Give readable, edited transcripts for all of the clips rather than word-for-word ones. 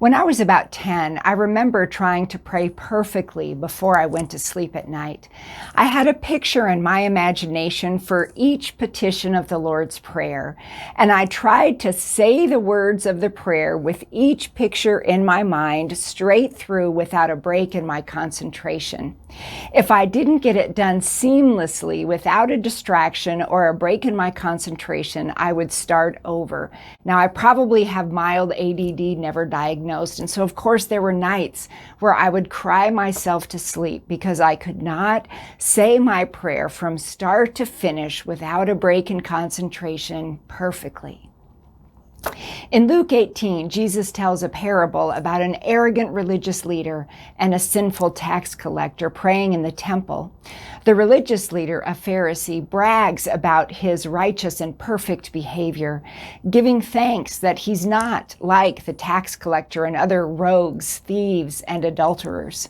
When I was about 10, I remember trying to pray perfectly before I went to sleep at night. I had a picture in my imagination for each petition of the Lord's Prayer, and I tried to say the words of the prayer with each picture in my mind straight through without a break in my concentration. If I didn't get it done seamlessly without a distraction or a break in my concentration, I would start over. Now, I probably have mild ADD, never diagnosed, and so of course there were nights where I would cry myself to sleep because I could not say my prayer from start to finish without a break in concentration perfectly. In Luke 18, Jesus tells a parable about an arrogant religious leader and a sinful tax collector praying in the temple. The religious leader, a Pharisee, brags about his righteous and perfect behavior, giving thanks that he's not like the tax collector and other rogues, thieves, and adulterers.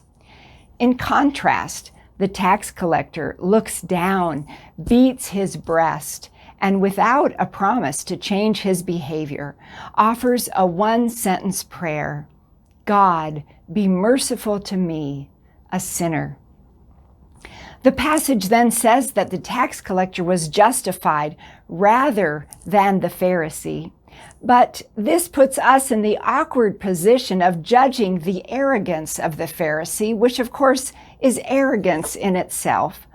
In contrast, the tax collector looks down, beats his breast, and without a promise to change his behavior, offers a one-sentence prayer: God, be merciful to me, a sinner. The passage then says that the tax collector was justified rather than the Pharisee. But this puts us in the awkward position of judging the arrogance of the Pharisee, which of course is arrogance in itself.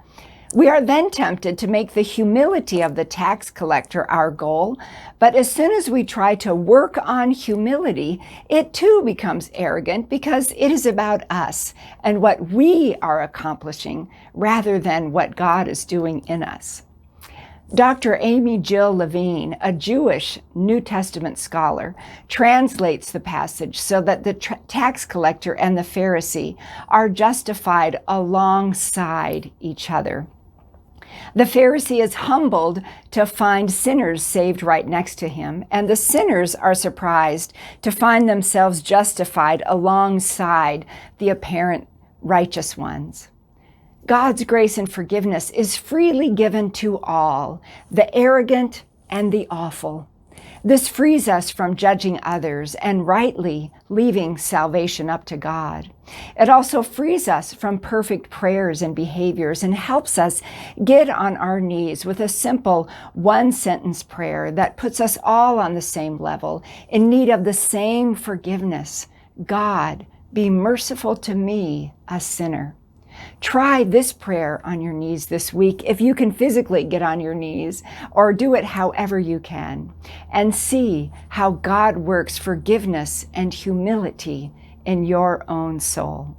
We are then tempted to make the humility of the tax collector our goal, but as soon as we try to work on humility, it too becomes arrogant because it is about us and what we are accomplishing rather than what God is doing in us. Dr. Amy Jill Levine, a Jewish New Testament scholar, translates the passage so that the tax collector and the Pharisee are justified alongside each other. The Pharisee is humbled to find sinners saved right next to him, and the sinners are surprised to find themselves justified alongside the apparent righteous ones. God's grace and forgiveness is freely given to all, the arrogant and the awful. This frees us from judging others and rightly leaving salvation up to God. It also frees us from perfect prayers and behaviors and helps us get on our knees with a simple one-sentence prayer that puts us all on the same level, in need of the same forgiveness. God, be merciful to me, a sinner. Try this prayer on your knees this week if you can physically get on your knees, or do it however you can, and see how God works forgiveness and humility in your own soul.